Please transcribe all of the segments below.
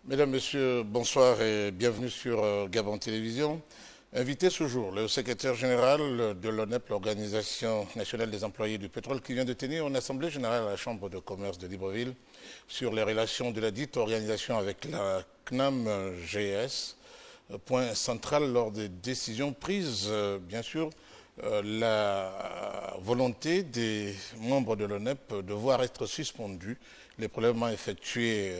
Mesdames, Messieurs, bonsoir et bienvenue sur Gabon Télévision. Invité ce jour, le secrétaire général de l'ONEP, l'Organisation nationale des employés du pétrole, qui vient de tenir une assemblée générale à la Chambre de commerce de Libreville sur les relations de la dite organisation avec la CNAM-GS. Point central lors des décisions prises, bien sûr, la volonté des membres de l'ONEP de voir être suspendus les prélèvements effectués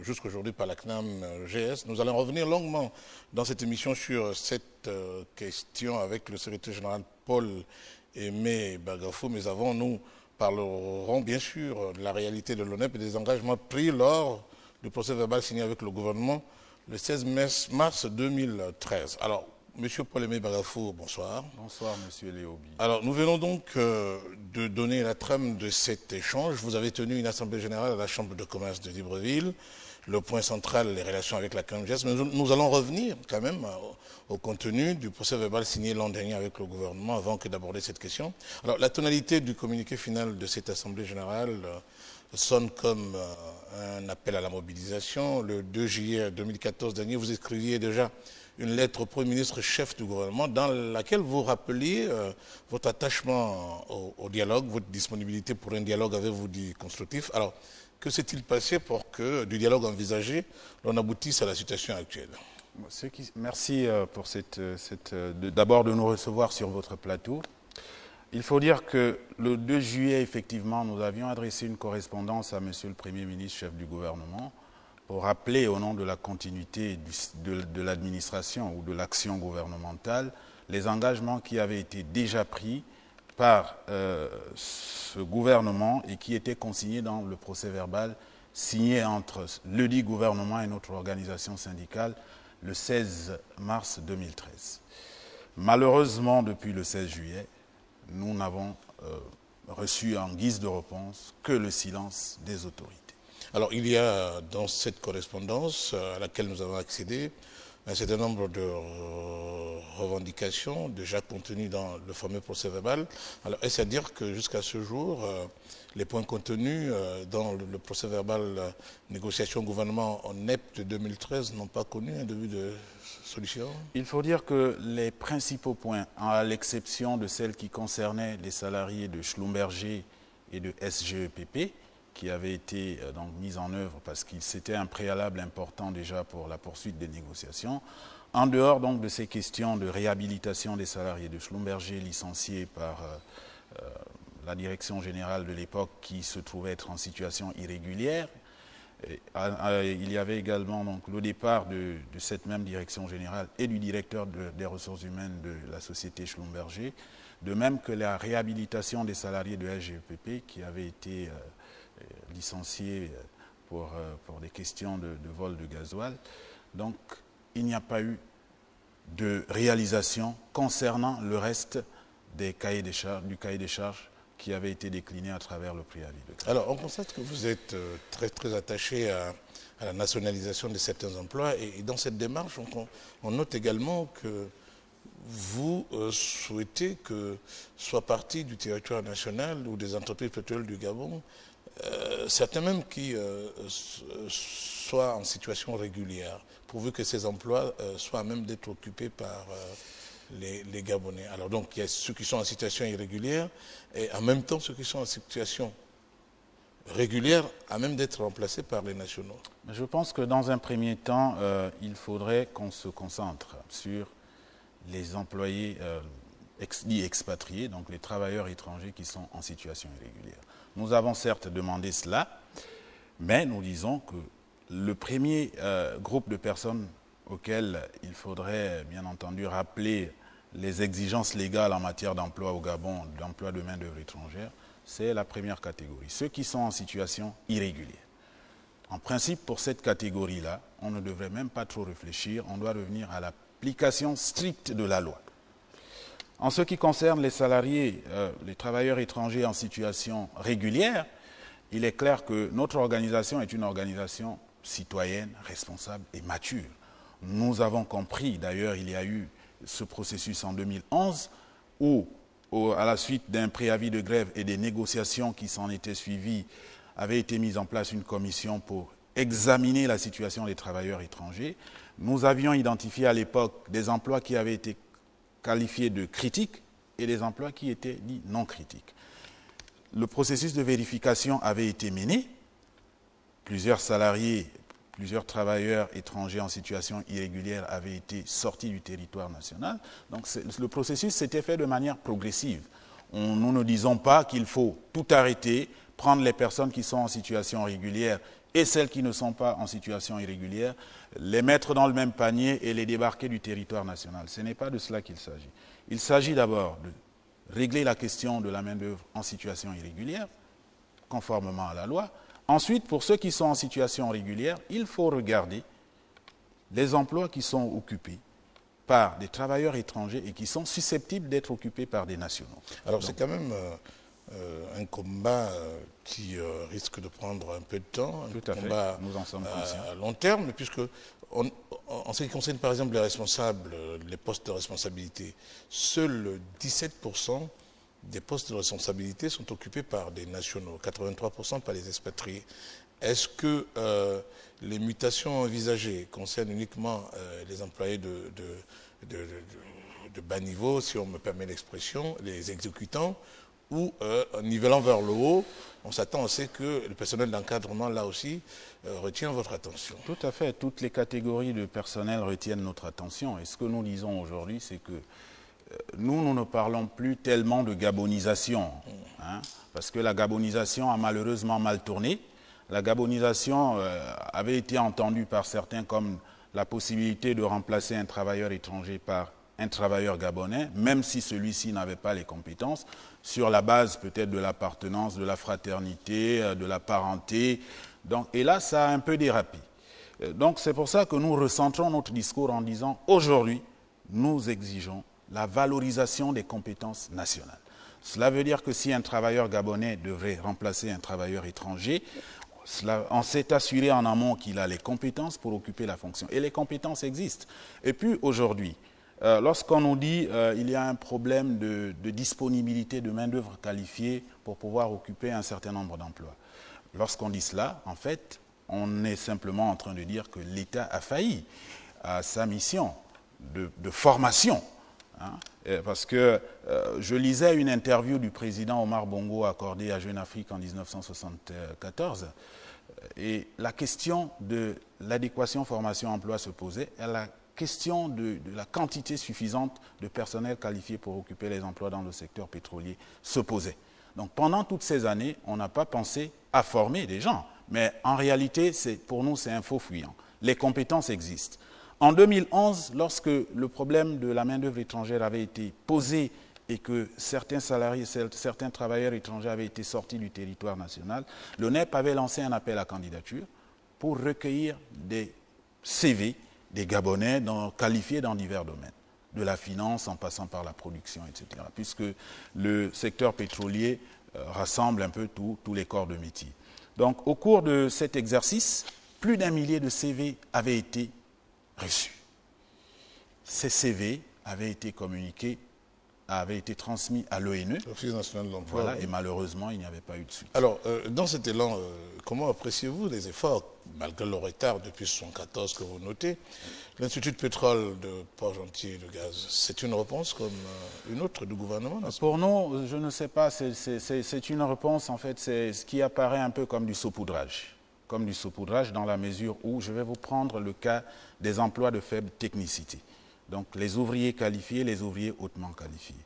jusqu'aujourd'hui par la CNAM-GS. Nous allons revenir longuement dans cette émission sur cette question avec le secrétaire général Paul-Aimé Bagafou, mais avant, nous parlerons bien sûr de la réalité de l'ONEP et des engagements pris lors du procès verbal signé avec le gouvernement le 16 mars 2013. Alors, Monsieur Paul-Aimé Bagafou, bonsoir. Bonsoir, Monsieur Léobi. Alors, nous venons donc de donner la trame de cet échange. Vous avez tenu une assemblée générale à la Chambre de commerce de Libreville. Le point central, les relations avec la CNAM-GS. Mais nous allons revenir quand même au contenu du procès verbal signé l'an dernier avec le gouvernement avant que d'aborder cette question. Alors, la tonalité du communiqué final de cette assemblée générale sonne comme un appel à la mobilisation. Le 2 juillet 2014 dernier, vous écriviez déjà une lettre au Premier ministre chef du gouvernement dans laquelle vous rappeliez votre attachement au dialogue, votre disponibilité pour un dialogue, avez-vous dit, constructif. Alors, que s'est-il passé pour que du dialogue envisagé, l'on aboutisse à la situation actuelle? Merci pour d'abord de nous recevoir sur votre plateau. Il faut dire que le 2 juillet, effectivement, nous avions adressé une correspondance à Monsieur le Premier ministre chef du gouvernement pour rappeler au nom de la continuité de l'administration ou de l'action gouvernementale les engagements qui avaient été déjà pris par ce gouvernement et qui étaient consignés dans le procès verbal signé entre le dit gouvernement et notre organisation syndicale le 16 mars 2013. Malheureusement, depuis le 16 juillet, nous n'avons reçu en guise de réponse que le silence des autorités. Alors, il y a dans cette correspondance à laquelle nous avons accédé un certain nombre de revendications déjà contenues dans le fameux procès verbal. Alors, est-ce à dire que jusqu'à ce jour, les points contenus dans le procès verbal négociation gouvernement en NEP de 2013 n'ont pas connu un début de solution? Il faut dire que les principaux points, à l'exception de celles qui concernaient les salariés de Schlumberger et de SGEPP, qui avait été donc mise en œuvre parce qu'il c'était un préalable important déjà pour la poursuite des négociations. En dehors donc de ces questions de réhabilitation des salariés de Schlumberger licenciés par la direction générale de l'époque qui se trouvait être en situation irrégulière, il y avait également donc le départ de cette même direction générale et du directeur des ressources humaines de la société Schlumberger, de même que la réhabilitation des salariés de SGEPP qui avaient été licenciés pour des questions de vol de gasoil. Donc, il n'y a pas eu de réalisation concernant le reste du cahier des charges qui avait été décliné à travers le préavis de grève. Alors, on constate que vous êtes très, très attaché à la nationalisation de certains emplois et dans cette démarche, on note également que vous souhaitez que soit partie du territoire national ou des entreprises pétrolières du Gabon certains même qui soient en situation régulière, pourvu que ces emplois soient à même d'être occupés par les Gabonais. Alors donc, il y a ceux qui sont en situation irrégulière et en même temps ceux qui sont en situation régulière à même d'être remplacés par les nationaux. Je pense que dans un premier temps, il faudrait qu'on se concentre sur les employés dits expatriés, donc les travailleurs étrangers qui sont en situation irrégulière. Nous avons certes demandé cela, mais nous disons que le premier groupe de personnes auxquelles il faudrait bien entendu rappeler les exigences légales en matière d'emploi au Gabon, d'emploi de main-d'œuvre étrangère, c'est la première catégorie, ceux qui sont en situation irrégulière. En principe, pour cette catégorie-là, on ne devrait même pas trop réfléchir, on doit revenir à l'application stricte de la loi. En ce qui concerne les salariés, les travailleurs étrangers en situation régulière, il est clair que notre organisation est une organisation citoyenne, responsable et mature. Nous avons compris, d'ailleurs, il y a eu ce processus en 2011 où, à la suite d'un préavis de grève et des négociations qui s'en étaient suivies, avait été mise en place une commission pour examiné la situation des travailleurs étrangers. Nous avions identifié à l'époque des emplois qui avaient été qualifiés de critiques et des emplois qui étaient dits non critiques. Le processus de vérification avait été mené. Plusieurs salariés, plusieurs travailleurs étrangers en situation irrégulière avaient été sortis du territoire national. Donc le processus s'était fait de manière progressive. Nous ne disons pas qu'il faut tout arrêter, prendre les personnes qui sont en situation régulière et celles qui ne sont pas en situation irrégulière, les mettre dans le même panier et les débarquer du territoire national. Ce n'est pas de cela qu'il s'agit. Il s'agit d'abord de régler la question de la main-d'œuvre en situation irrégulière, conformément à la loi. Ensuite, pour ceux qui sont en situation régulière, il faut regarder les emplois qui sont occupés par des travailleurs étrangers et qui sont susceptibles d'être occupés par des nationaux. Alors c'est quand même un combat qui risque de prendre un peu de temps, Tout à fait. Nous en sommes conscients. À long terme, puisque en ce qui concerne par exemple les responsables, les postes de responsabilité, seuls 17% des postes de responsabilité sont occupés par des nationaux, 83% par les expatriés. Est-ce que les mutations envisagées concernent uniquement les employés de bas niveau, si on me permet l'expression, les exécutants, ou en nivelant vers le haut, on s'attend aussi que le personnel d'encadrement, là aussi, retient votre attention? Tout à fait. Toutes les catégories de personnel retiennent notre attention. Et ce que nous disons aujourd'hui, c'est que nous ne parlons plus tellement de gabonisation, hein, parce que la gabonisation a malheureusement mal tourné. La gabonisation avait été entendue par certains comme la possibilité de remplacer un travailleur étranger par un travailleur gabonais, même si celui-ci n'avait pas les compétences, sur la base peut-être de l'appartenance, de la fraternité, de la parenté. Donc, et là, ça a un peu dérapé. Donc c'est pour ça que nous recentrons notre discours en disant aujourd'hui, nous exigeons la valorisation des compétences nationales. Cela veut dire que si un travailleur gabonais devrait remplacer un travailleur étranger, on s'est assuré en amont qu'il a les compétences pour occuper la fonction. Et les compétences existent. Et puis aujourd'hui, lorsqu'on nous dit qu'il y a un problème de disponibilité de main-d'œuvre qualifiée pour pouvoir occuper un certain nombre d'emplois, lorsqu'on dit cela, en fait, on est simplement en train de dire que l'État a failli à sa mission de formation. Hein, parce que je lisais une interview du président Omar Bongo accordée à Jeune Afrique en 1974 et la question de l'adéquation formation-emploi se posait et la question de la quantité suffisante de personnel qualifié pour occuper les emplois dans le secteur pétrolier se posait. Donc pendant toutes ces années, on n'a pas pensé à former des gens, mais en réalité, pour nous, c'est un faux fuyant. Les compétences existent. En 2011, lorsque le problème de la main-d'œuvre étrangère avait été posé et que certains salariés, certains travailleurs étrangers avaient été sortis du territoire national, l'ONEP avait lancé un appel à candidature pour recueillir des CV, des Gabonais qualifiés dans divers domaines, de la finance en passant par la production, etc., puisque le secteur pétrolier rassemble un peu tous les corps de métier. Donc, au cours de cet exercice, plus d'1 millier de CV avaient été reçus. Ces CV avaient été communiqués, avaient été transmis à l'ONE. L'Office national de l'emploi. Voilà, et malheureusement, il n'y avait pas eu de suite. Alors, dans cet élan, comment appréciez-vous les efforts, malgré le retard depuis 1974 que vous notez? L'Institut de pétrole de Port-Gentil et de gaz, c'est une réponse comme une autre du gouvernement? Pour nous, je ne sais pas, c'est une réponse, en fait, c'est ce qui apparaît un peu comme du saupoudrage. Comme du saupoudrage dans la mesure où je vais vous prendre le cas des emplois de faible technicité. Donc les ouvriers qualifiés, les ouvriers hautement qualifiés.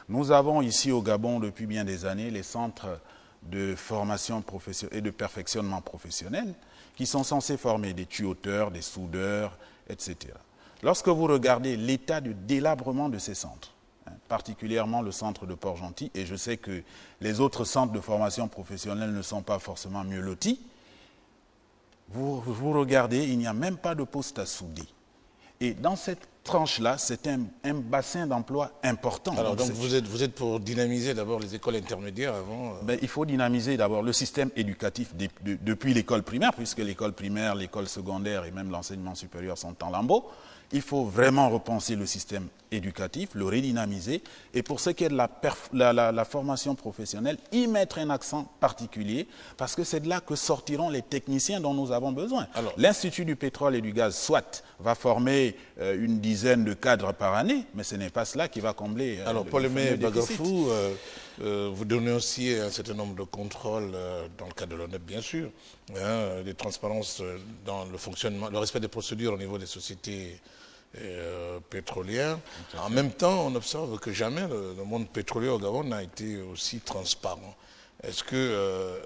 Nous avons ici au Gabon depuis bien des années les centres de formation et de perfectionnement professionnel qui sont censés former des tuyauteurs, des soudeurs, etc. Lorsque vous regardez l'état de délabrement de ces centres, particulièrement le centre de Port-Gentil, et je sais que les autres centres de formation professionnelle ne sont pas forcément mieux lotis, vous regardez, il n'y a même pas de poste à souder. Et dans cette tranche-là, c'est un bassin d'emploi important. Alors, donc vous êtes pour dynamiser d'abord les écoles intermédiaires avant Il faut dynamiser d'abord le système éducatif depuis l'école primaire, puisque l'école primaire, l'école secondaire et même l'enseignement supérieur sont en lambeaux. Il faut vraiment repenser le système éducatif, le redynamiser, et pour ce qui est de la formation professionnelle, y mettre un accent particulier, parce que c'est de là que sortiront les techniciens dont nous avons besoin. L'Institut du pétrole et du gaz, soit, va former une dizaine de cadres par année, mais ce n'est pas cela qui va combler alors, Paul-Aimé Bagafou, vous donnez aussi un certain nombre de contrôles dans le cadre de l'ONEP, bien sûr, hein, des transparences dans le fonctionnement, le respect des procédures au niveau des sociétés pétrolières. En même temps, on observe que jamais le monde pétrolier au Gabon n'a été aussi transparent. Est-ce que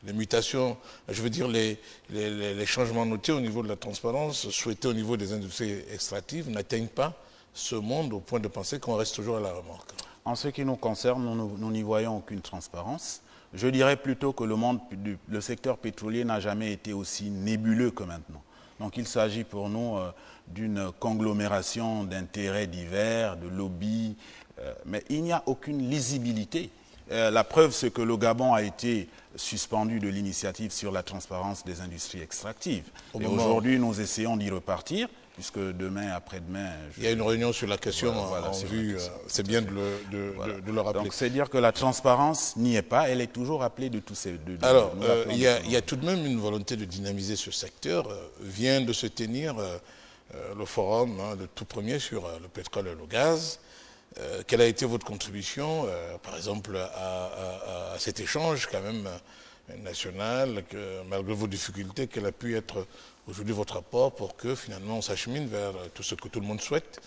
les mutations, je veux dire les changements notés au niveau de la transparence, souhaités au niveau des industries extractives, n'atteignent pas ce monde au point de penser qu'on reste toujours à la remorque? En ce qui nous concerne, nous n'y voyons aucune transparence. Je dirais plutôt que le secteur pétrolier n'a jamais été aussi nébuleux que maintenant. Donc il s'agit pour nous d'une conglomération d'intérêts divers, de lobbies, mais il n'y a aucune lisibilité. La preuve, c'est que le Gabon a été suspendu de l'initiative sur la transparence des industries extractives. Et aujourd'hui, nous essayons d'y repartir, puisque demain, après-demain... Il y a une réunion sur la question en vue, c'est bien de le rappeler. Donc c'est dire que la transparence n'y est pas, elle est toujours appelée de tous ces... Alors, il y a tout de même une volonté de dynamiser ce secteur. Vient de se tenir le forum le tout premier sur le pétrole et le gaz. Quelle a été votre contribution, par exemple, à cet échange quand même national, que, malgré vos difficultés, quel a pu être aujourd'hui votre apport pour que finalement on s'achemine vers tout ce que tout le monde souhaite,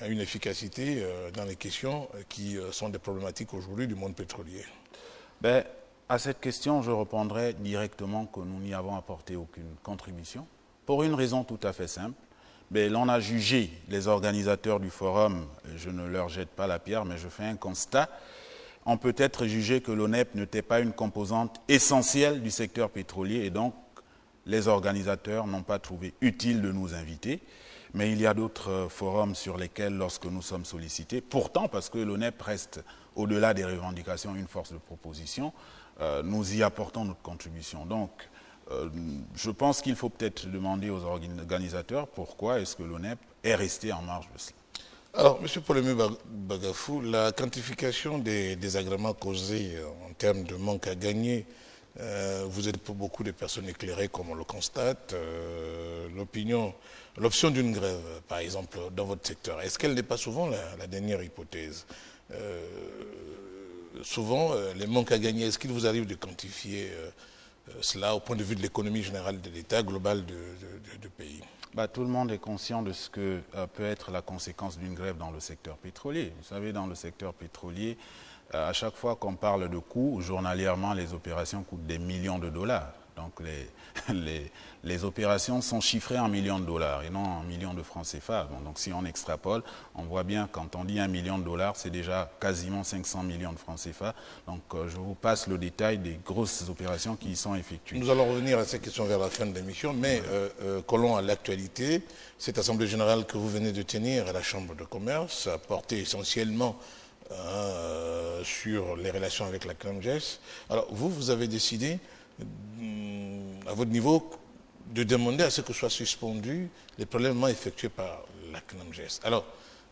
une efficacité dans les questions qui sont des problématiques aujourd'hui du monde pétrolier? Ben, à cette question, je répondrai directement que nous n'y avons apporté aucune contribution, pour une raison tout à fait simple. L'on a jugé les organisateurs du forum, je ne leur jette pas la pierre, mais je fais un constat, on peut être jugé que l'ONEP n'était pas une composante essentielle du secteur pétrolier et donc les organisateurs n'ont pas trouvé utile de nous inviter. Mais il y a d'autres forums sur lesquels, lorsque nous sommes sollicités, pourtant parce que l'ONEP reste, au-delà des revendications, une force de proposition, nous y apportons notre contribution. Donc, je pense qu'il faut peut-être demander aux organisateurs pourquoi est-ce que l'ONEP est resté en marge de cela. Alors, M. Paul-Aimé Bagafou, la quantification des désagréments causés en termes de manque à gagner, vous êtes pour beaucoup de personnes éclairées, comme on le constate. L'option d'une grève, par exemple, dans votre secteur, est-ce qu'elle n'est pas souvent la dernière hypothèse? Souvent, les manques à gagner, est-ce qu'il vous arrive de quantifier cela au point de vue de l'économie générale de l'État global du pays? Tout le monde est conscient de ce que peut être la conséquence d'une grève dans le secteur pétrolier. Vous savez, dans le secteur pétrolier, à chaque fois qu'on parle de coûts, journalièrement, les opérations coûtent des millions de dollars. Donc les opérations sont chiffrées en millions de dollars et non en millions de francs CFA. Donc si on extrapole, on voit bien quand on dit 1 million de dollars, c'est déjà quasiment 500 millions de francs CFA. Donc je vous passe le détail des grosses opérations qui y sont effectuées. Nous allons revenir à ces questions vers la fin de l'émission, mais collons à l'actualité. Cette assemblée générale que vous venez de tenir à la Chambre de commerce a porté essentiellement sur les relations avec la CNAMGES. Alors vous avez décidé à votre niveau de demander à ce que soient suspendus les prélèvements effectués par la CNAMGES. Alors,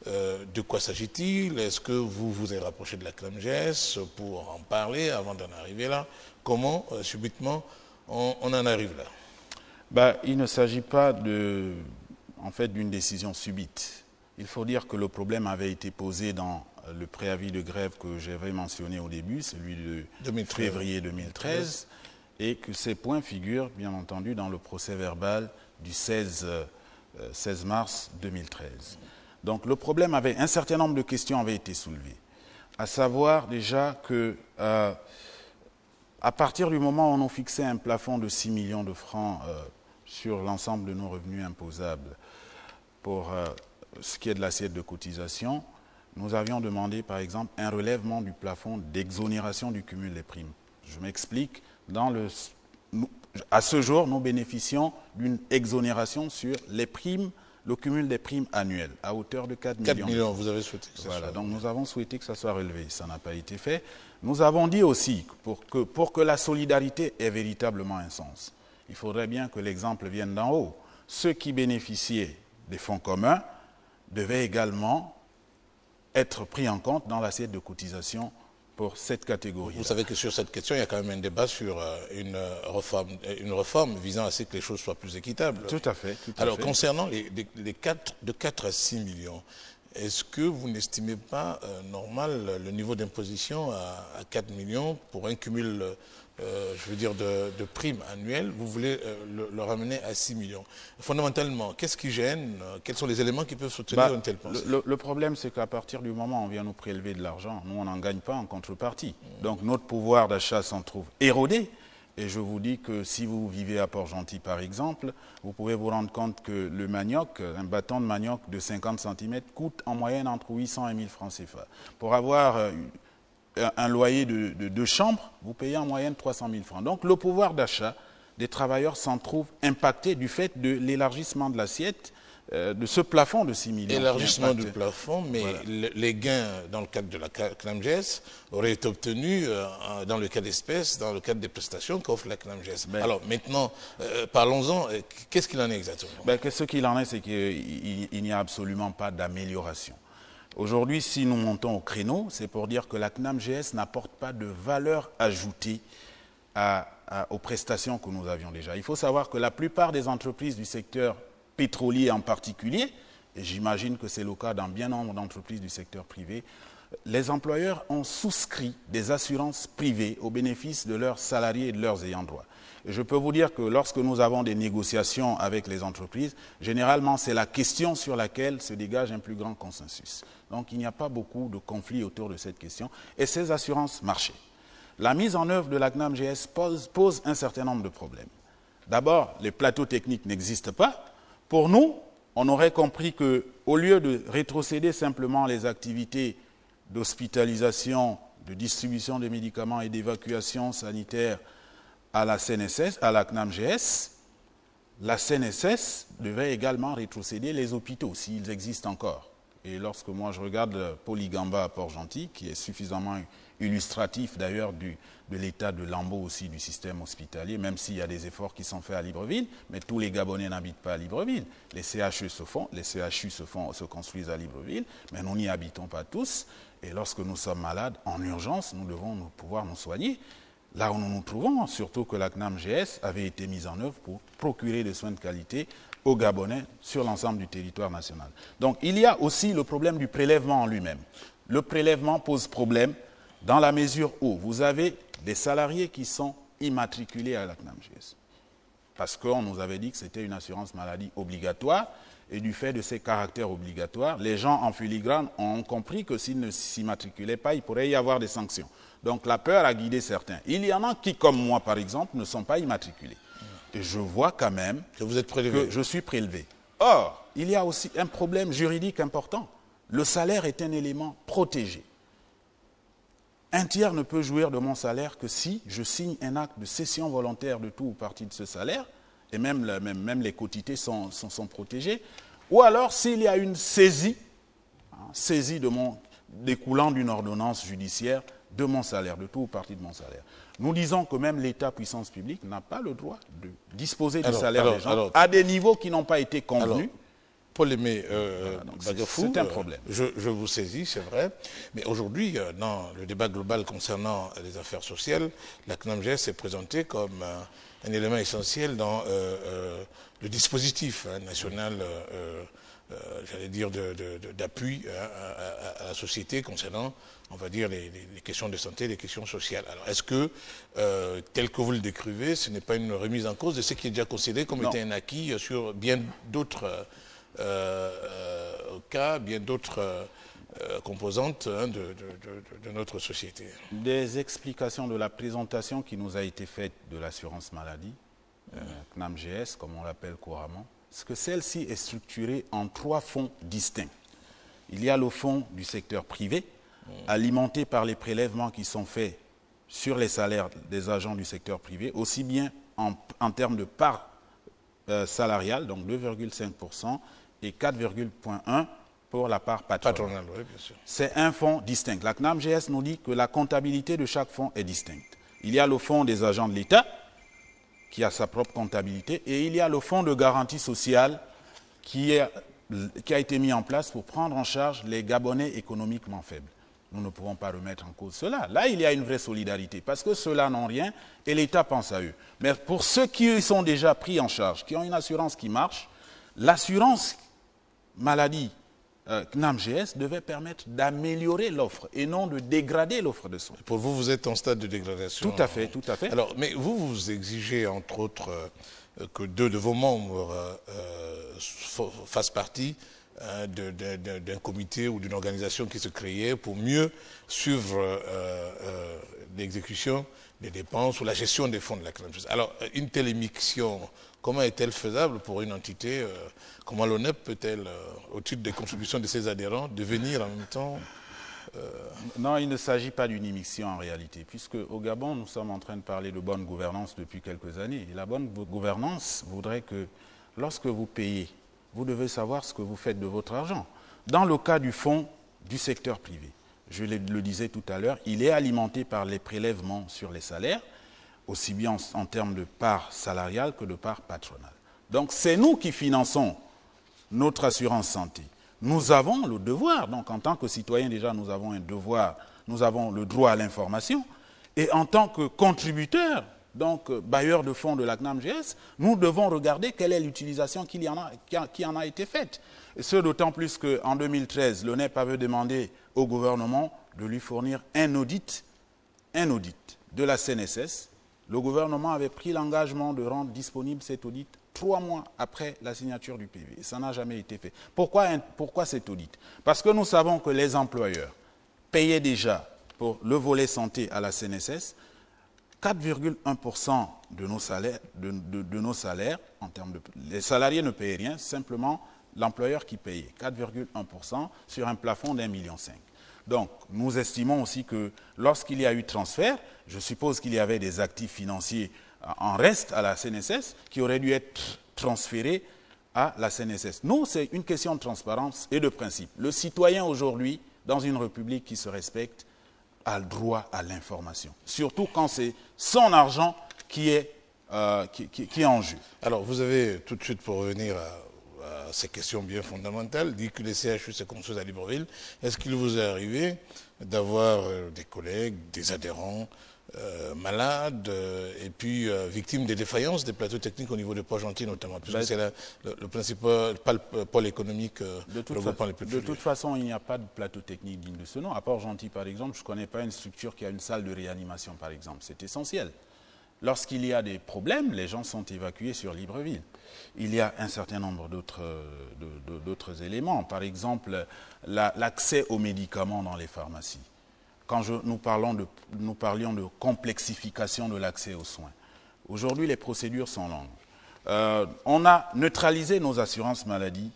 de quoi s'agit-il? Est-ce que vous vous êtes rapproché de la CNAMGES pour en parler avant d'en arriver là? Comment, subitement, on en arrive là? Il ne s'agit pas en fait, d'une décision subite. Il faut dire que le problème avait été posé dans le préavis de grève que j'avais mentionné au début, celui de février 2013, et que ces points figurent, bien entendu, dans le procès verbal du 16 mars 2013. Donc le problème un certain nombre de questions avaient été soulevées, à savoir déjà que à partir du moment où on fixait un plafond de 6 millions de francs sur l'ensemble de nos revenus imposables pour ce qui est de l'assiette de cotisation, nous avions demandé par exemple un relèvement du plafond d'exonération du cumul des primes. Je m'explique. À ce jour, nous bénéficions d'une exonération sur les primes, le cumul des primes annuelles, à hauteur de 4 millions. 4 millions, vous avez souhaité que ça soit... Donc nous avons souhaité que ça soit relevé. Ça n'a pas été fait. Nous avons dit aussi, pour que la solidarité ait véritablement un sens, il faudrait bien que l'exemple vienne d'en haut. Ceux qui bénéficiaient des fonds communs devait également être pris en compte dans l'assiette de cotisation pour cette catégorie. Vous savez que sur cette question, il y a quand même un débat sur une réforme visant à ce que les choses soient plus équitables. Tout à fait. Alors, concernant de 4 à 6 millions, est-ce que vous n'estimez pas normal le niveau d'imposition à 4 millions pour un cumul, je veux dire, de primes annuelles? Vous voulez le ramener à 6 millions. Fondamentalement, qu'est-ce qui gêne? Quels sont les éléments qui peuvent soutenir une telle pensée? Le problème, c'est qu'à partir du moment où on vient nous prélever de l'argent, nous, on n'en gagne pas en contrepartie. Donc, notre pouvoir d'achat s'en trouve érodé. Et je vous dis que si vous vivez à Port-Gentil, par exemple, vous pouvez vous rendre compte que le manioc, un bâton de manioc de 50 cm, coûte en moyenne entre 800 et 1000 francs CFA. Pour avoir un loyer de 2 chambres, vous payez en moyenne 300 000 francs. Donc le pouvoir d'achat des travailleurs s'en trouve impacté du fait de l'élargissement de l'assiette, de ce plafond de 6 millions. Élargissement du plafond, mais voilà. Les gains dans le cadre de la CNAMGES auraient été obtenus dans le cas d'espèces, dans le cadre des prestations qu'offre la CNAMGES. Alors maintenant, parlons-en, qu'est-ce qu'il en est exactement? Ce qu'il en est, c'est qu'il n'y a absolument pas d'amélioration. Aujourd'hui, si nous montons au créneau, c'est pour dire que la CNAMGES n'apporte pas de valeur ajoutée aux prestations que nous avions déjà. Il faut savoir que la plupart des entreprises du secteur pétrolier en particulier, et j'imagine que c'est le cas dans bien nombre d'entreprises du secteur privé, les employeurs ont souscrit des assurances privées au bénéfice de leurs salariés et de leurs ayants droit. Et je peux vous dire que lorsque nous avons des négociations avec les entreprises, généralement c'est la question sur laquelle se dégage un plus grand consensus. Donc il n'y a pas beaucoup de conflits autour de cette question et ces assurances marchaient. La mise en œuvre de la CNAMGES pose un certain nombre de problèmes. D'abord, les plateaux techniques n'existent pas. Pour nous, on aurait compris qu'au lieu de rétrocéder simplement les activités d'hospitalisation, de distribution de médicaments et d'évacuation sanitaire à la CNSS, à la CNAMGES, la CNSS devait également rétrocéder les hôpitaux, s'ils existent encore. Et lorsque moi je regarde Polygamba à Port-Gentil, qui est suffisamment illustratif d'ailleurs de l'état de lambeau aussi du système hospitalier, même s'il y a des efforts qui sont faits à Libreville, mais tous les Gabonais n'habitent pas à Libreville. Les CHU se construisent à Libreville, mais nous n'y habitons pas tous. Et lorsque nous sommes malades, en urgence, nous devons pouvoir nous soigner. Là où nous nous trouvons, surtout que la CNAMGES avait été mise en œuvre pour procurer des soins de qualité aux Gabonais sur l'ensemble du territoire national. Donc il y a aussi le problème du prélèvement en lui-même. Le prélèvement pose problème dans la mesure où vous avez des salariés qui sont immatriculés à la CNAMGES. Parce qu'on nous avait dit que c'était une assurance maladie obligatoire, et du fait de ces caractères obligatoires, les gens en filigrane ont compris que s'ils ne s'immatriculaient pas, il pourrait y avoir des sanctions. Donc la peur a guidé certains. Il y en a qui, comme moi par exemple, ne sont pas immatriculés. Et je vois quand même que je suis prélevé. Or, il y a aussi un problème juridique important. Le salaire est un élément protégé. Un tiers ne peut jouir de mon salaire que si je signe un acte de cession volontaire de tout ou partie de ce salaire, et même les quotités sont protégées, ou alors s'il y a une saisie découlant d'une ordonnance judiciaire de mon salaire, de tout ou partie de mon salaire. Nous disons que même l'État, puissance publique, n'a pas le droit de disposer du salaire des gens à des niveaux qui n'ont pas été convenus. Paul-Aimé Bagafou, c'est un problème. Je vous saisis, c'est vrai. Mais aujourd'hui, dans le débat global concernant les affaires sociales, la CNAMGES est présentée comme un élément essentiel dans le dispositif national, j'allais dire, d'appui à la société concernant, on va dire, les questions de santé, les questions sociales. Alors, est-ce que, tel que vous le décrivez, ce n'est pas une remise en cause de ce qui est déjà considéré comme étant un acquis sur bien d'autres cas, bien d'autres composantes de notre société? Des explications de la présentation qui nous a été faite de l'assurance maladie, CNAMGES, comme on l'appelle couramment, c'est que celle-ci est structurée en 3 fonds distincts. Il y a le fonds du secteur privé, alimenté par les prélèvements qui sont faits sur les salaires des agents du secteur privé, aussi bien en termes de part salariale, donc 2,5%, et 4,1% pour la part patronale. Oui, bien sûr. C'est un fonds distinct. La CNAMGES nous dit que la comptabilité de chaque fonds est distincte. Il y a le fonds des agents de l'État, qui a sa propre comptabilité, et il y a le fonds de garantie sociale, qui est qui a été mis en place pour prendre en charge les Gabonais économiquement faibles. Nous ne pouvons pas remettre en cause cela. Là, il y a une vraie solidarité, parce que ceux-là n'ont rien et l'État pense à eux. Mais pour ceux qui sont déjà pris en charge, qui ont une assurance qui marche, l'assurance maladie CNAM-GS devait permettre d'améliorer l'offre et non de dégrader l'offre de soins. Pour vous, vous êtes en stade de dégradation. Tout à fait, tout à fait. Alors, mais vous exigez, entre autres, que 2 de vos membres fassent partie d'un comité ou d'une organisation qui se créait pour mieux suivre l'exécution des dépenses ou la gestion des fonds de la CNAM-GS. Alors, une telle émission, comment est-elle faisable pour une entité comment l'ONEP peut-elle, au titre des contributions de ses adhérents, devenir en même temps Non, il ne s'agit pas d'une immixtion en réalité, puisque au Gabon, nous sommes en train de parler de bonne gouvernance depuis quelques années. Et la bonne gouvernance voudrait que lorsque vous payez, vous devez savoir ce que vous faites de votre argent. Dans le cas du fonds du secteur privé, je le disais tout à l'heure, il est alimenté par les prélèvements sur les salaires, aussi bien en termes de part salariale que de part patronale. Donc c'est nous qui finançons notre assurance santé. Nous avons le devoir, donc en tant que citoyens déjà nous avons un devoir, nous avons le droit à l'information, et en tant que contributeurs, donc bailleurs de fonds de la CNAM-GS, nous devons regarder quelle est l'utilisation qui en a été faite. Et ce d'autant plus qu'en 2013, l'ONEP avait demandé au gouvernement de lui fournir un audit de la CNSS. Le gouvernement avait pris l'engagement de rendre disponible cet audit 3 mois après la signature du PV. Et ça n'a jamais été fait. Pourquoi cet audit? Parce que nous savons que les employeurs payaient déjà pour le volet santé à la CNSS 4,1% de nos salaires, en termes de, les salariés ne payaient rien, simplement l'employeur qui payait 4,1% sur un plafond d'1,5 million. Donc, nous estimons aussi que lorsqu'il y a eu transfert, je suppose qu'il y avait des actifs financiers en reste à la CNSS qui auraient dû être transférés à la CNSS. Nous, c'est une question de transparence et de principe. Le citoyen aujourd'hui, dans une république qui se respecte, a le droit à l'information. Surtout quand c'est son argent qui est en jeu. Alors, vous avez tout de suite, pour revenir à ces questions bien fondamentales, dit que les CHU se construisent à Libreville. Est-ce qu'il vous est arrivé d'avoir des collègues, des adhérents malades et puis victimes des défaillances des plateaux techniques au niveau de Port-Gentil notamment, puisque c'est le principal pôle économique regroupant les plus. De toute façon, il n'y a pas de plateau technique digne de ce nom. À Port-Gentil, par exemple, je ne connais pas une structure qui a une salle de réanimation, par exemple. C'est essentiel. Lorsqu'il y a des problèmes, les gens sont évacués sur Libreville. Il y a un certain nombre d'autres éléments. Par exemple, l'accès aux médicaments dans les pharmacies. Quand nous parlions de complexification de l'accès aux soins. Aujourd'hui, les procédures sont longues. On a neutralisé nos assurances maladie,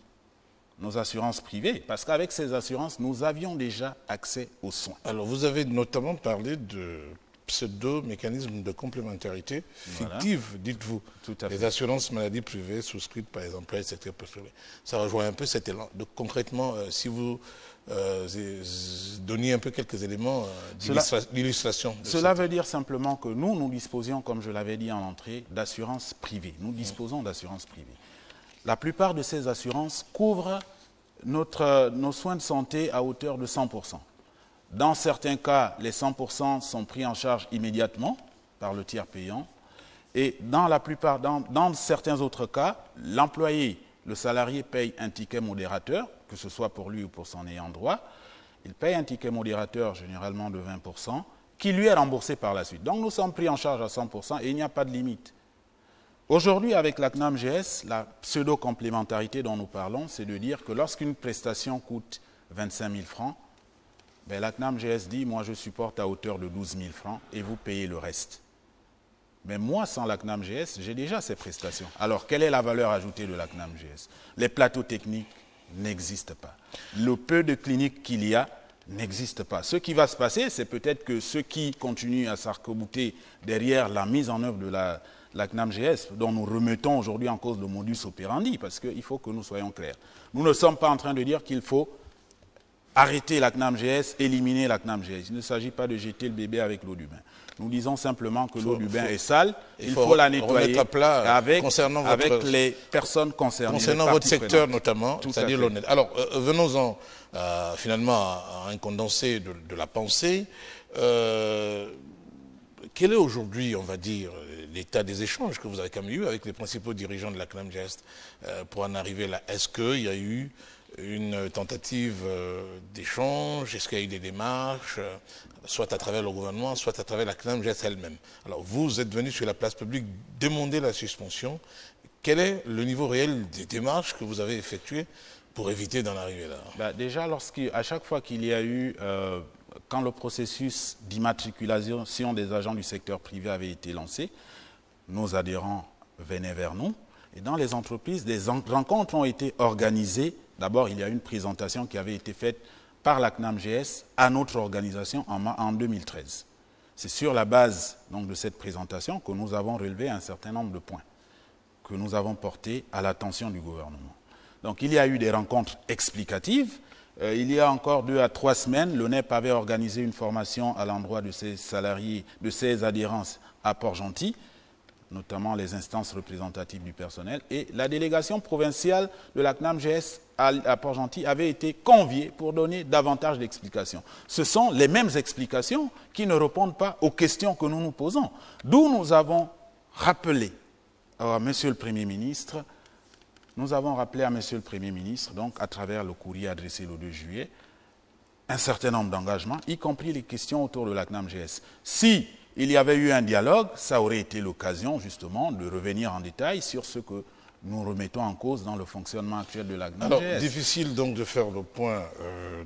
nos assurances privées, parce qu'avec ces assurances, nous avions déjà accès aux soins. Alors, vous avez notamment parlé de pseudo-mécanismes de complémentarité fictive, voilà. Dites-vous. Les assurances maladies privées souscrites par les employés du secteur privé. Ça rejoint un peu cet élan. Donc, concrètement, si vous donniez un peu quelques éléments d'illustration. Cela veut dire simplement que nous disposions, comme je l'avais dit en entrée, d'assurances privées. Nous disposons d'assurances privées. La plupart de ces assurances couvrent nos soins de santé à hauteur de 100%. Dans certains cas, les 100% sont pris en charge immédiatement par le tiers payant. Et dans certains autres cas, l'employé, le salarié paye un ticket modérateur, que ce soit pour lui ou pour son ayant droit. Il paye un ticket modérateur, généralement de 20%, qui lui est remboursé par la suite. Donc nous sommes pris en charge à 100% et il n'y a pas de limite. Aujourd'hui, avec la CNAM-GS, la pseudo-complémentarité dont nous parlons, c'est de dire que lorsqu'une prestation coûte 25 000 francs, ben, la CNAM-GS dit, moi je supporte à hauteur de 12 000 francs et vous payez le reste. Mais moi, sans la CNAM-GS, j'ai déjà ces prestations. Alors, quelle est la valeur ajoutée de la CNAM-GS? Les plateaux techniques n'existent pas. Le peu de cliniques qu'il y a n'existe pas. Ce qui va se passer, c'est peut-être que ceux qui continuent à s'arc-bouter derrière la mise en œuvre de la CNAM-GS, dont nous remettons aujourd'hui en cause le modus operandi, parce qu'il faut que nous soyons clairs. Nous ne sommes pas en train de dire qu'il faut arrêter la CNAMGS, éliminer la CNAMGS. Il ne s'agit pas de jeter le bébé avec l'eau du bain. Nous disons simplement que l'eau du bain est sale, il faut la nettoyer à plat avec les personnes concernées. Concernant votre secteur notamment, c'est-à-dire l'ONEP. Alors, venons-en finalement à un condensé de la pensée. Quel est aujourd'hui, on va dire, l'état des échanges que vous avez quand même eu avec les principaux dirigeants de la CNAMGS pour en arriver là? Est-ce qu'il y a eu une tentative d'échange? Est-ce qu'il y a eu des démarches, soit à travers le gouvernement, soit à travers la CNAMGS elle-même? Alors, vous êtes venu sur la place publique demander la suspension. Quel est le niveau réel des démarches que vous avez effectuées pour éviter d'en arriver là? Déjà, à chaque fois qu'il y a eu, quand le processus d'immatriculation des agents du secteur privé avait été lancé, nos adhérents venaient vers nous. Et dans les entreprises, des rencontres ont été organisées. D'abord, il y a une présentation qui avait été faite par la CNAMGS à notre organisation en 2013. C'est sur la base donc, de cette présentation que nous avons relevé un certain nombre de points que nous avons portés à l'attention du gouvernement. Donc il y a eu des rencontres explicatives. Il y a encore 2 à 3 semaines, l'ONEP avait organisé une formation à l'endroit de ses salariés, de ses adhérents à Port-Gentil, notamment les instances représentatives du personnel, et la délégation provinciale de la CNAMGS à Port-Gentil avait été conviée pour donner davantage d'explications. Ce sont les mêmes explications qui ne répondent pas aux questions que nous nous posons. D'où nous avons rappelé à Monsieur le Premier ministre, donc à travers le courrier adressé le 2 juillet, un certain nombre d'engagements, y compris les questions autour de la CNAMGS. Si il y avait eu un dialogue, ça aurait été l'occasion justement de revenir en détail sur ce que nous remettons en cause dans le fonctionnement actuel de la CNAMGS. Alors, difficile donc de faire le point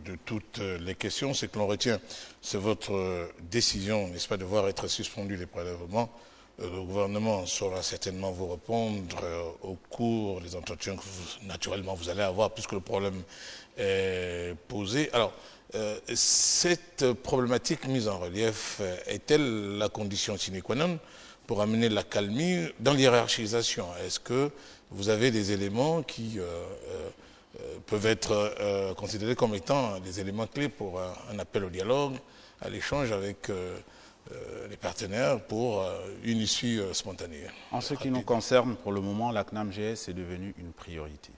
de toutes les questions. Ce que l'on retient, c'est votre décision, n'est-ce pas, de voir être suspendu les prélèvements. Le gouvernement saura certainement vous répondre au cours des entretiens que naturellement vous allez avoir, puisque le problème est posé. Alors, cette problématique mise en relief est-elle la condition sine qua non pour amener la calmie dans l'hiérarchisation? Est-ce que vous avez des éléments qui peuvent être considérés comme étant des éléments clés pour un appel au dialogue, à l'échange avec les partenaires pour une issue spontanée? En ce qui nous concerne, pour le moment, la CNAMGS est devenue une priorité.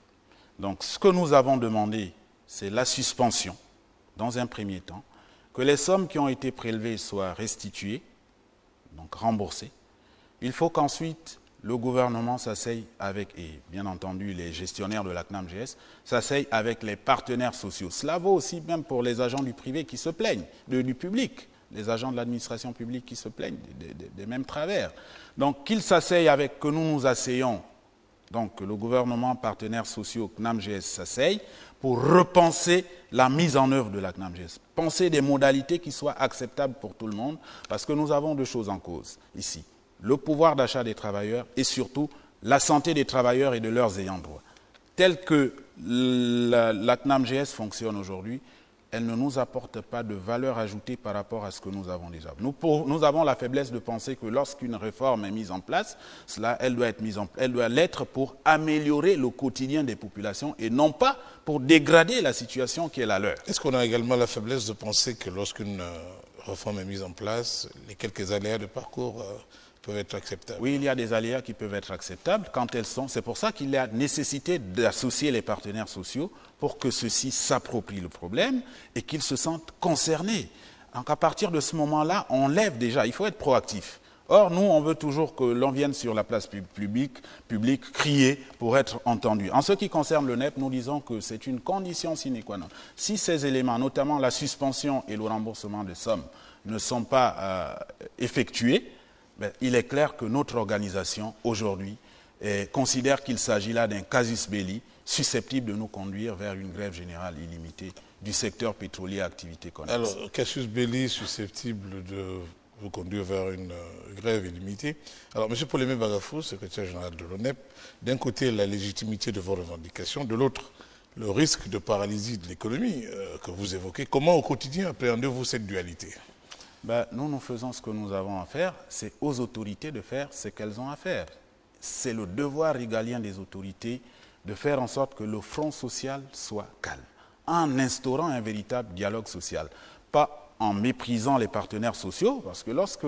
Donc, ce que nous avons demandé, c'est la suspension, dans un premier temps, que les sommes qui ont été prélevées soient restituées, donc remboursées. Il faut qu'ensuite, le gouvernement s'asseye avec, et bien entendu les gestionnaires de la CNAMGS, s'asseyent avec les partenaires sociaux. Cela vaut aussi même pour les agents du privé qui se plaignent, du public. Les agents de l'administration publique qui se plaignent des mêmes travers. Donc qu'ils s'asseyent avec, que nous nous asseyons, donc que le gouvernement, partenaires sociaux, CNAMGS s'asseyent pour repenser la mise en œuvre de la CNAMGS. Penser des modalités qui soient acceptables pour tout le monde, parce que nous avons 2 choses en cause ici. Le pouvoir d'achat des travailleurs et surtout la santé des travailleurs et de leurs ayants droit. Tel que la CNAMGS fonctionne aujourd'hui, elle ne nous apporte pas de valeur ajoutée par rapport à ce que nous avons déjà. Nous avons la faiblesse de penser que lorsqu'une réforme est mise en place, elle doit l'être pour améliorer le quotidien des populations et non pas pour dégrader la situation qui est la leur. Est-ce qu'on a également la faiblesse de penser que lorsqu'une réforme est mise en place, les quelques aléas de parcours peuvent être acceptables? Oui, il y a des aléas qui peuvent être acceptables quand elles sont. C'est pour ça qu'il y a nécessité d'associer les partenaires sociaux pour que ceux-ci s'approprient le problème et qu'ils se sentent concernés. Donc à partir de ce moment-là, on lève déjà, il faut être proactif. Or, nous, on veut toujours que l'on vienne sur la place publique crier pour être entendu. En ce qui concerne le NEP, nous disons que c'est une condition sine qua non. Si ces éléments, notamment la suspension et le remboursement de sommes, ne sont pas effectués, il est clair que notre organisation, aujourd'hui, considère qu'il s'agit là d'un casus belli susceptible de nous conduire vers une grève générale illimitée du secteur pétrolier à activité connexe. Alors, casus belli susceptible de vous conduire vers une grève illimitée. Alors, M. Paul-Aimé Bagafou, secrétaire général de l'ONEP, d'un côté, la légitimité de vos revendications, de l'autre, le risque de paralysie de l'économie que vous évoquez. Comment, au quotidien, appréhendez-vous cette dualité? Nous faisons ce que nous avons à faire. C'est aux autorités de faire ce qu'elles ont à faire. C'est le devoir régalien des autorités de faire en sorte que le front social soit calme. en instaurant un véritable dialogue social, pas en méprisant les partenaires sociaux, parce que lorsque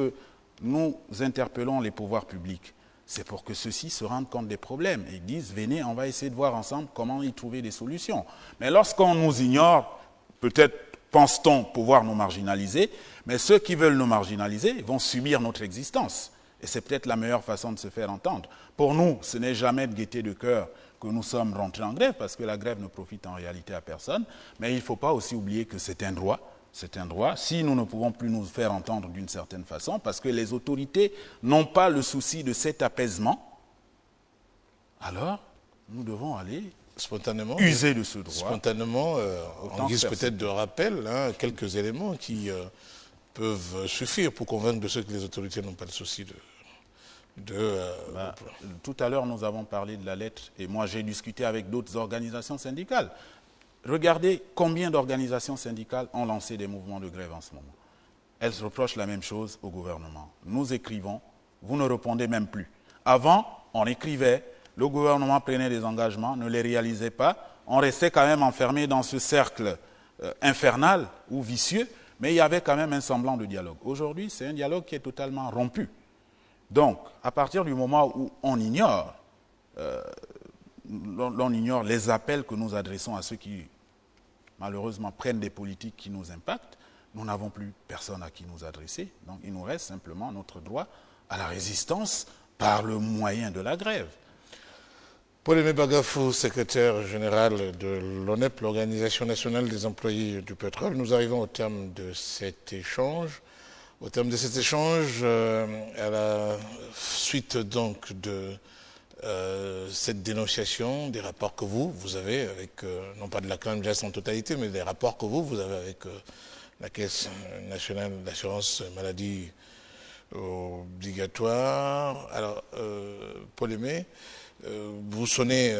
nous interpellons les pouvoirs publics, c'est pour que ceux-ci se rendent compte des problèmes et disent « venez, on va essayer de voir ensemble comment y trouver des solutions ». Mais lorsqu'on nous ignore, peut-être pense-t-on pouvoir nous marginaliser, mais ceux qui veulent nous marginaliser vont subir notre existence. Et c'est peut-être la meilleure façon de se faire entendre. Pour nous, ce n'est jamais de gaieté de cœur que nous sommes rentrés en grève, parce que la grève ne profite en réalité à personne. Mais il ne faut pas aussi oublier que c'est un droit. C'est un droit. Si nous ne pouvons plus nous faire entendre d'une certaine façon, parce que les autorités n'ont pas le souci de cet apaisement, alors nous devons aller spontanément user de ce droit. Spontanément, en guise peut-être de rappel, hein, quelques éléments qui peuvent suffire pour convaincre de ceux que les autorités n'ont pas le souci tout à l'heure, nous avons parlé de la lettre et moi j'ai discuté avec d'autres organisations syndicales. Regardez combien d'organisations syndicales ont lancé des mouvements de grève en ce moment. Elles reprochent la même chose au gouvernement. Nous écrivons, vous ne répondez même plus. Avant, on écrivait, le gouvernement prenait des engagements, ne les réalisait pas, on restait quand même enfermé dans ce cercle infernal ou vicieux, mais il y avait quand même un semblant de dialogue. Aujourd'hui, c'est un dialogue qui est totalement rompu. Donc, à partir du moment où on ignore les appels que nous adressons à ceux qui, malheureusement, prennent des politiques qui nous impactent, nous n'avons plus personne à qui nous adresser. Donc, il nous reste simplement notre droit à la résistance par le moyen de la grève. Paul-Aimé Bagafou, secrétaire général de l'ONEP, l'Organisation nationale des employés du pétrole, nous arrivons au terme de cet échange. Au terme de cet échange, à la suite donc de cette dénonciation, des rapports que vous avez avec, non pas de la CNJS en totalité, mais des rapports que vous avez avec la Caisse nationale d'assurance maladie obligatoire. Alors, Paul-Aimé, vous sonnez,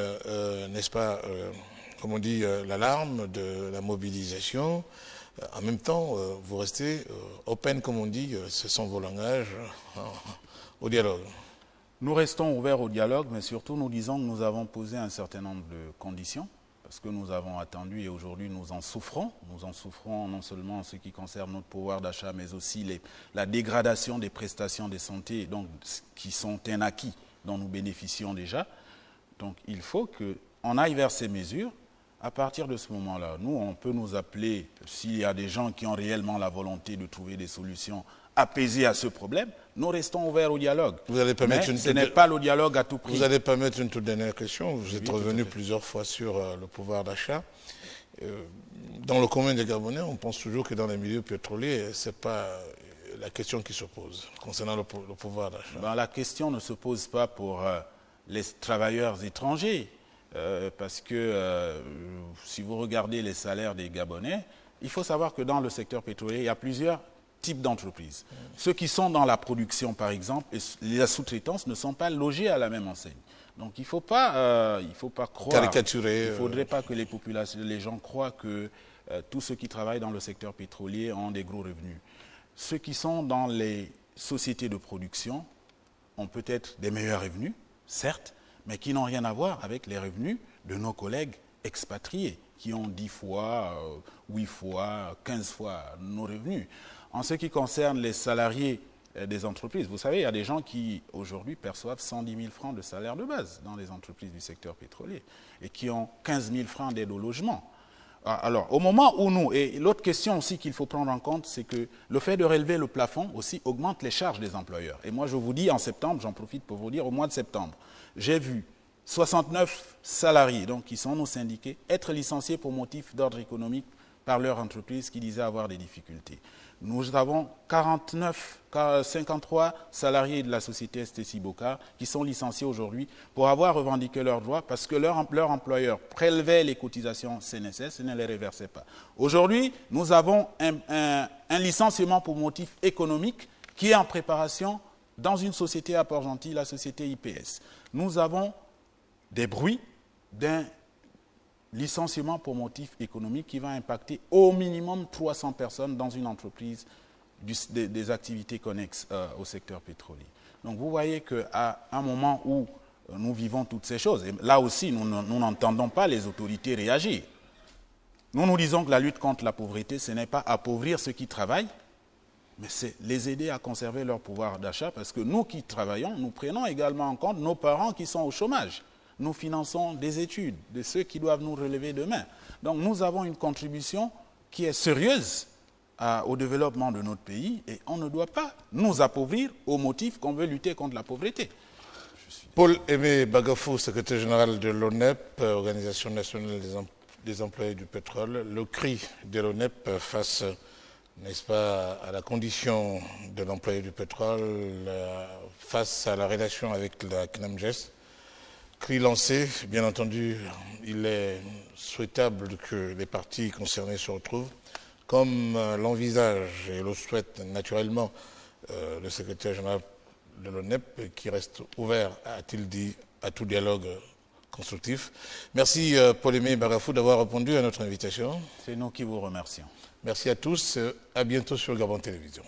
n'est-ce pas, comme on dit, l'alarme de la mobilisation. En même temps, vous restez open, comme on dit, ce sont vos langages, au dialogue. Nous restons ouverts au dialogue, mais surtout nous disons que nous avons posé un certain nombre de conditions, parce que nous avons attendu et aujourd'hui nous en souffrons. Nous en souffrons non seulement en ce qui concerne notre pouvoir d'achat, mais aussi la dégradation des prestations de santé donc, qui sont un acquis dont nous bénéficions déjà. Donc il faut qu'on aille vers ces mesures. À partir de ce moment-là, nous, on peut nous appeler, s'il y a des gens qui ont réellement la volonté de trouver des solutions apaisées à ce problème, nous restons ouverts au dialogue. Mais ce n'est pas le dialogue à tout prix. Vous allez permettre une toute dernière question. Vous êtes revenu plusieurs fois sur le pouvoir d'achat. Dans le commun des Gabonais, on pense toujours que dans les milieux pétroliers, ce n'est pas la question qui se pose concernant le pouvoir d'achat. La question ne se pose pas pour les travailleurs étrangers. Parce que si vous regardez les salaires des Gabonais, il faut savoir que dans le secteur pétrolier, il y a plusieurs types d'entreprises. Ceux qui sont dans la production, par exemple, et la sous-traitance ne sont pas logés à la même enseigne. Donc il ne faut pas croire, caricaturer. Il ne faudrait pas que les gens croient que tous ceux qui travaillent dans le secteur pétrolier ont des gros revenus. Ceux qui sont dans les sociétés de production ont peut-être des meilleurs revenus, certes, mais qui n'ont rien à voir avec les revenus de nos collègues expatriés, qui ont 10 fois, 8 fois, 15 fois nos revenus. En ce qui concerne les salariés des entreprises, vous savez, il y a des gens qui, aujourd'hui, perçoivent 110 000 francs de salaire de base dans les entreprises du secteur pétrolier et qui ont 15 000 francs d'aide au logement. Alors, au moment où nous, et l'autre question aussi qu'il faut prendre en compte, c'est que le fait de relever le plafond aussi augmente les charges des employeurs. Et moi, je vous dis, en septembre, j'en profite pour vous dire, au mois de septembre, j'ai vu 69 salariés, donc qui sont nos syndiqués, être licenciés pour motif d'ordre économique par leur entreprise qui disait avoir des difficultés. Nous avons 53 salariés de la société STC Bocar qui sont licenciés aujourd'hui pour avoir revendiqué leurs droits parce que leur employeur prélevait les cotisations CNSS et ne les reversait pas. Aujourd'hui, nous avons un licenciement pour motif économique qui est en préparation dans une société à Port-Gentil, la société IPS. Nous avons des bruits d'un licenciement pour motif économique qui va impacter au minimum 300 personnes dans une entreprise des activités connexes au secteur pétrolier. Donc vous voyez qu'à un moment où nous vivons toutes ces choses, et là aussi nous n'entendons pas les autorités réagir. Nous disons que la lutte contre la pauvreté, ce n'est pas appauvrir ceux qui travaillent, mais c'est les aider à conserver leur pouvoir d'achat, parce que nous qui travaillons, nous prenons également en compte nos parents qui sont au chômage. Nous finançons des études de ceux qui doivent nous relever demain. Donc nous avons une contribution qui est sérieuse au développement de notre pays, et on ne doit pas nous appauvrir au motif qu'on veut lutter contre la pauvreté. Paul-Aimé Bagafou, secrétaire général de l'ONEP, Organisation nationale des employés du pétrole, le cri de l'ONEP face, n'est-ce pas, à la condition de l'employé du pétrole, face à la relation avec la CNAMGES. Cri lancé, bien entendu, il est souhaitable que les parties concernées se retrouvent, comme l'envisage et le souhaite naturellement le secrétaire général de l'ONEP, qui reste ouvert, a-t-il dit, à tout dialogue constructif. Merci Paul-Aimé Bagafou d'avoir répondu à notre invitation. C'est nous qui vous remercions. Merci à tous, à bientôt sur Gabon Télévision.